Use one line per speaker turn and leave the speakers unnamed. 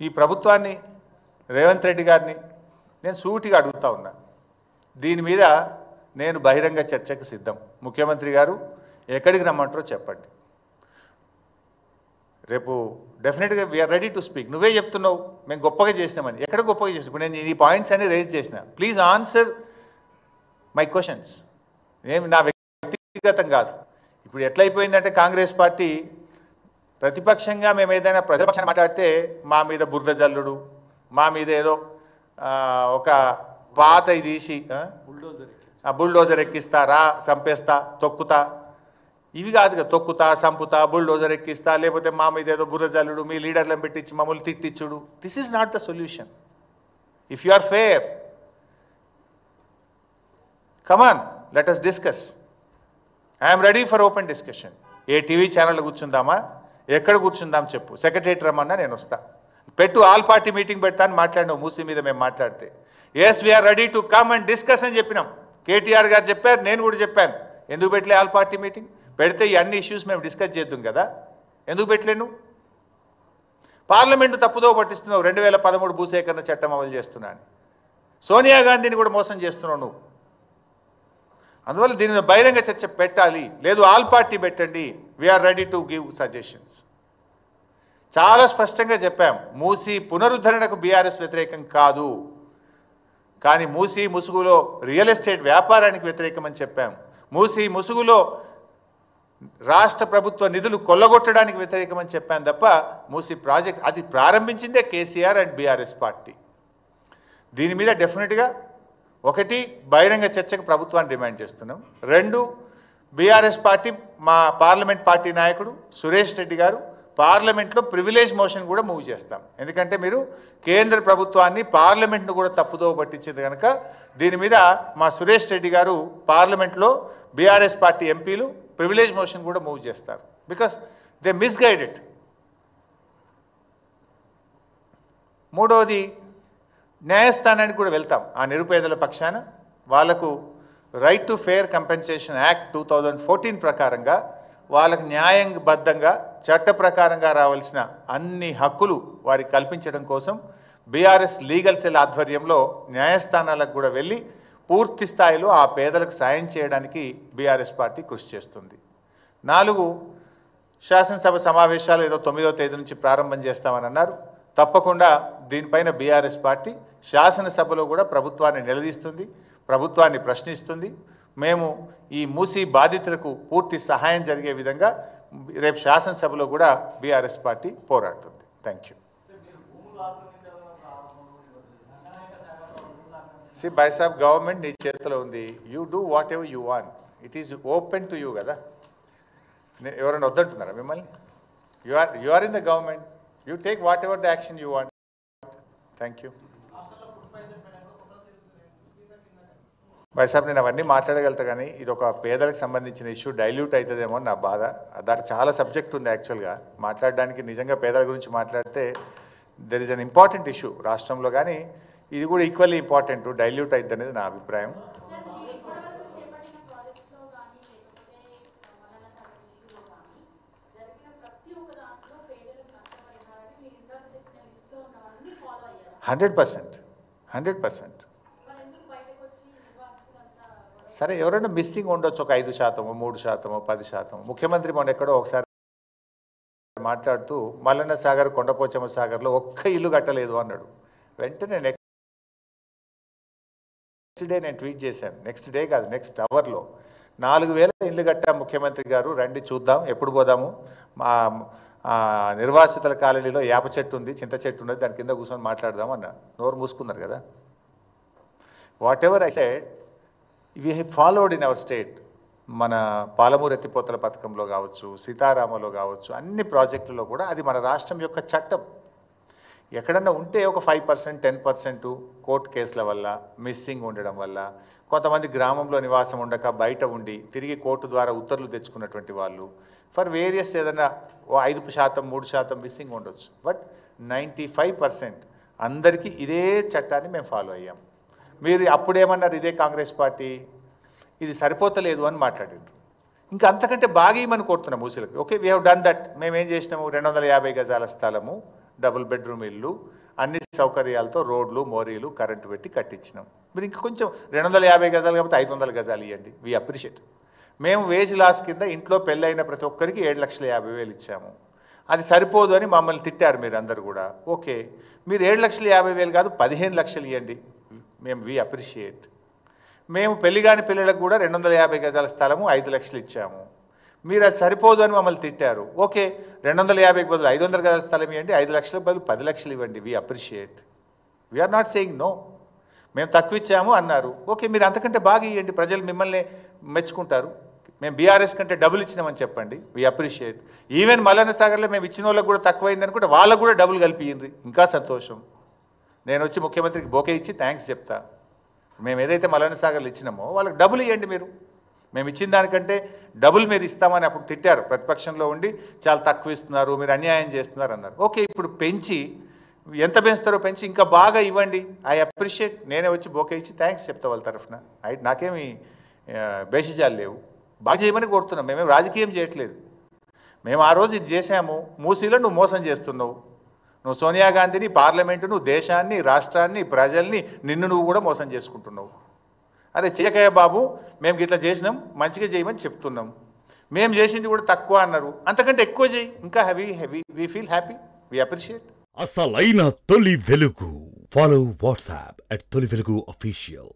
ఈ ప్రభుత్వాన్ని రేవంత్ రెడ్డి గారిని నేను సూటిగా అడుగుతా ఉన్నా. దీని మీద నేను బహిరంగ చర్చకు సిద్ధం. ముఖ్యమంత్రి గారు ఎక్కడికి రమ్మంటారో చెప్పండి. రేపు డెఫినెట్గా వీఆర్ రెడీ టు స్పీక్. నువ్వే చెప్తున్నావు మేము గొప్పగా చేసినామని. ఎక్కడ గొప్పగా చేసినా? ఇప్పుడు నేను ఈ పాయింట్స్ అన్ని రేజ్ చేసిన. Please answer my questions. ఏమి నా వ్యక్తిగతం కాదు. ఇప్పుడు ఎట్లయిపోయిందంటే కాంగ్రెస్ పార్టీ ప్రతిపక్షంగా మేము ఏదైనా ప్రతిపక్షాన్ని మాట్లాడితే మా మీద బురద జల్లుడు, మా మీద ఏదో ఒక పాత తీసి బుల్డోజర్ ఎక్కిస్తారా, చంపేస్తా, తొక్కుతా, ఇవి కాదు కదా. తొక్కుతా, సంపుతా, బుల్డోజర్ ఎక్కిస్తా, లేకపోతే మా మీద ఏదో బురద జల్లుడు, మీ లీడర్లను పెట్టించి మమ్మల్ని తిట్టించుడు. This is not the solution. If you are fair, come on, let us discuss. I'm ready for open discussion. ఏ టీవీ ఛానల్ కూర్చుందామా, ఎక్కడ కూర్చుందాం చెప్పు. సెక్రటరేట్ రమ్మన్నా నేను వస్తా. పెట్టు, ఆల్ పార్టీ మీటింగ్ పెడతా అని మాట్లాడినావు మూసీ మీద. మేము మాట్లాడితే yes we are ready to come and discuss అని చెప్పినాం. కేటీఆర్ గారు చెప్పారు, నేను కూడా చెప్పాను. ఎందుకు పెట్టలే ఆల్ పార్టీ మీటింగ్? పెడితే ఈ అన్ని ఇష్యూస్ మేము డిస్కస్ చేద్దాం కదా. ఎందుకు పెట్టలేను? పార్లమెంటు తప్పుదో పట్టిస్తున్నావు. 2013 భూసేకరణ చట్టం అమలు చేస్తున్నా అని సోనియా గాంధీని కూడా మోసం చేస్తున్నావు నువ్వు. అందువల్ల దీని మీద బహిరంగ చర్చ పెట్టాలి. లేదు ఆల్ పార్టీ పెట్టండి. We are ready to give suggestions. చాలా స్పష్టంగా చెప్పాం. మూసీ పునరుద్ధరణకు బీఆర్ఎస్ వ్యతిరేకం కాదు, కానీ మూసీ ముసుగులో రియల్ ఎస్టేట్ వ్యాపారానికి వ్యతిరేకమని చెప్పాం. మూసీ ముసుగులో రాష్ట్ర ప్రభుత్వ నిధులు కొల్లగొట్టడానికి వ్యతిరేకమని చెప్పాను తప్ప మూసీ ప్రాజెక్ట్ అది ప్రారంభించిందే కేసీఆర్ అండ్ బీఆర్ఎస్ పార్టీ. దీని మీద డెఫినెట్గా ఒకటి బహిరంగ చర్చకు ప్రభుత్వాన్ని డిమాండ్ చేస్తున్నాం. రెండు, బీఆర్ఎస్ పార్టీ మా పార్లమెంట్ పార్టీ నాయకుడు సురేష్ రెడ్డి గారు పార్లమెంట్లో ప్రివిలేజ్ మోషన్ కూడా మూవ్ చేస్తాం. ఎందుకంటే మీరు కేంద్ర ప్రభుత్వాన్ని పార్లమెంట్ను కూడా తప్పుదో పట్టించింది కనుక దీని మీద మా సురేష్ రెడ్డి గారు పార్లమెంట్లో బీఆర్ఎస్ పార్టీ ఎంపీలు ప్రివిలేజ్ మోషన్ కూడా మూవ్ చేస్తారు. Because they misguided. మూడవది, న్యాయస్థానానికి కూడా వెళ్తాం. ఆ నిరుపేదల పక్షాన వాళ్లకు right to fair compensation act 2014 ప్రకారంగా వాళ్ళకు న్యాయబద్ధంగా చట్ట ప్రకారంగా రావాల్సిన అన్ని హక్కులు వారికి కల్పించడం కోసం బీఆర్ఎస్ లీగల్ సెల్ ఆధ్వర్యంలో న్యాయస్థానాలకు కూడా వెళ్ళి పూర్తి స్థాయిలో ఆ పేదలకు సాయం చేయడానికి బీఆర్ఎస్ పార్టీ కృషి చేస్తుంది. 4, శాసనసభ సమావేశాలు ఏదో 9వ తేదీ నుంచి ప్రారంభం చేస్తామని అన్నారు. తప్పకుండా దీనిపైన బీఆర్ఎస్ పార్టీ శాసనసభలో కూడా ప్రభుత్వాన్ని నిలదీస్తుంది, ప్రభుత్వాన్ని ప్రశ్నిస్తుంది. మేము ఈ మూసీ బాధితులకు పూర్తి సహాయం జరిగే విధంగా రేపు శాసనసభలో కూడా బీఆర్ఎస్ పార్టీ పోరాడుతుంది. Thank you. సి బై సాబ్, గవర్నమెంట్ నీ చేతిలో ఉంది. You do whatever you want. It is open to you కదా. ఎవరైనా వద్దంటున్నారా మిమ్మల్ని? You are in the government. You take whatever the action you want. Thank you. Bye సాబ్, నేను అవన్నీ మాట్లాడగలుగుతా కానీ ఇది ఒక పేదలకు సంబంధించిన ఇష్యూ డైల్యూట్ అవుతుందేమో అని నా బాధ. దానికి చాలా సబ్జెక్ట్ ఉంది యాక్చువల్గా మాట్లాడడానికి. నిజంగా పేదల గురించి మాట్లాడితే there is an important issue రాష్ట్రంలో, కానీ ఇది కూడా ఈక్వల్లీ ఇంపార్టెంట్. డైల్యూట్ అవుతుంది అనేది నా అభిప్రాయం. Hundred percent. సరే, ఎవరైనా మిస్సింగ్ ఉండొచ్చు, ఒక 5%, 3%, 10%. ముఖ్యమంత్రి మొన్న ఎక్కడో ఒకసారి మాట్లాడుతూ మల్లన్న సాగర్, కొండపోచమ్మ సాగర్లో ఒక్క ఇల్లు కట్టలేదు అన్నాడు. వెంటనే నెక్స్ట్ డే నేను ట్వీట్ చేశాను. నెక్స్ట్ డే కాదు, నెక్స్ట్ అవర్లో 4000 ఇల్లు కట్టా ముఖ్యమంత్రి గారు, రండి చూద్దాం, ఎప్పుడు పోదాము. మా నిర్వాసితుల కాలనీలో యాప చెట్టు ఉంది, చింత చెట్టు ఉన్నది, దాని కింద కూర్చొని మాట్లాడదాం అన్న. నోరు మూసుకున్నారు కదా. What ever I said, we have followed in our state. మన పాలమూరు ఎత్తిపోతల పథకంలో కావచ్చు, సీతారామలో కావచ్చు, అన్ని ప్రాజెక్టులలో కూడా అది మన రాష్ట్రం యొక్క చట్టం. ఎక్కడన్నా ఉంటే ఒక 5%, 10% కోర్టు కేసుల వల్ల, మిస్సింగ్ ఉండడం వల్ల, కొంతమంది గ్రామంలో నివాసం ఉండక బయట ఉండి తిరిగి కోర్టు ద్వారా ఉత్తర్వులు తెచ్చుకున్నటువంటి వాళ్ళు, ఫర్ వేరియస్ ఏదైనా 5%, 3% మిస్సింగ్ ఉండొచ్చు. బట్ 95% అందరికీ ఇదే చట్టాన్ని మేము ఫాలో అయ్యాం. మీరు అప్పుడేమన్నారు, ఇదే కాంగ్రెస్ పార్టీ ఇది సరిపోతలేదు అని మాట్లాడారు. ఇంకా అంతకంటే బాగా ఇమని కోరుతున్నాం మూసీలకు. Okay, we have done that. మేము ఏం చేసినాము, 250 గజాల స్థలము డబుల్ బెడ్రూమ్ ఇల్లు, అన్ని సౌకర్యాలతో రోడ్లు, మోరీలు, కరెంటు పెట్టి కట్టించినాం. మీరు ఇంక కొంచెం 250 గజాలు కాబట్టి 500 గజాలు ఇవ్వండి, వి అప్రిషియేట్. మేము వేజ్ లాస్ కింద ఇంట్లో పెళ్ళైన ప్రతి ఒక్కరికి 7,50,000 ఇచ్చాము. అది సరిపోదు అని మమ్మల్ని తిట్టారు మీరు అందరు కూడా. ఓకే, మీరు 7,50,000 కాదు 15 లక్షలు ఇవ్వండి, మేము వి అప్రిషియేట్. మేము పెళ్లి కాని పిల్లలకు కూడా 250 గజాల స్థలము 5 లక్షలు ఇచ్చాము. మీరు అది సరిపోదు అని మమ్మల్ని తిట్టారు. ఓకే, 250కి బదులు 500 గజాల స్థలం ఇవ్వండి, 5 లక్షలకు బదులు 10 లక్షలు ఇవ్వండి, we appreciate. We are not saying no. మేము తక్కువ ఇచ్చాము అన్నారు. ఓకే, మీరు అంతకంటే బాగా ఇవ్వండి, ప్రజలు మిమ్మల్ని మెచ్చుకుంటారు. మేము బీఆర్ఎస్ కంటే డబుల్ ఇచ్చినామని చెప్పండి, వి అప్రిషియేట్. ఈవెన్ మల్లన్న సాగర్లో మేము ఇచ్చిన వాళ్ళకు కూడా తక్కువైంది అనుకుంటే వాళ్ళకు కూడా డబుల్ కలిపి ఇవ్వండి, ఇంకా సంతోషం. నేను వచ్చి ముఖ్యమంత్రికి బోకే ఇచ్చి థ్యాంక్స్ చెప్తా. మేము ఏదైతే మల్లన్న సాగర్లు ఇచ్చినామో వాళ్ళకి డబుల్ ఇవ్వండి. మీరు మేము ఇచ్చిన దానికంటే డబుల్ మీరు ఇస్తామని అప్పుడు తిట్టారు, ప్రతిపక్షంలో ఉండి చాలా తక్కువ ఇస్తున్నారు, మీరు అన్యాయం చేస్తున్నారు అన్నారు. ఓకే, ఇప్పుడు పెంచి ఎంత పెంచుతారో పెంచి ఇంకా బాగా ఇవ్వండి, ఐ అప్రిషియేట్. నేనే వచ్చి బోకే ఇచ్చి థ్యాంక్స్ చెప్తా వాళ్ళ తరఫున. నాకేమి బేషిజాలు లేవు, బాగా చేయమని కోరుతున్నాం. మేమేం రాజకీయం చేయట్లేదు. మేము ఆ రోజు ఇది చేసాము, మూసీలో నువ్వు మోసం చేస్తున్నావు. నువ్వు సోనియా గాంధీని, పార్లమెంటును, దేశాన్ని, రాష్ట్రాన్ని, ప్రజల్ని, నిన్ను నువ్వు కూడా మోసం చేసుకుంటున్నావు. అరే చేయకయ్య బాబు, మేము ఇట్లా చేసినాం, మంచిగా చేయమని చెప్తున్నాం. మేము చేసింది కూడా తక్కువ అన్నారు, అంతకంటే ఎక్కువ చేయి, ఇంకా we feel happy, we appreciate.
అసలైన తొలి వెలుగు. ఫాలో వాట్సాప్ @తొలి వెలుగు official.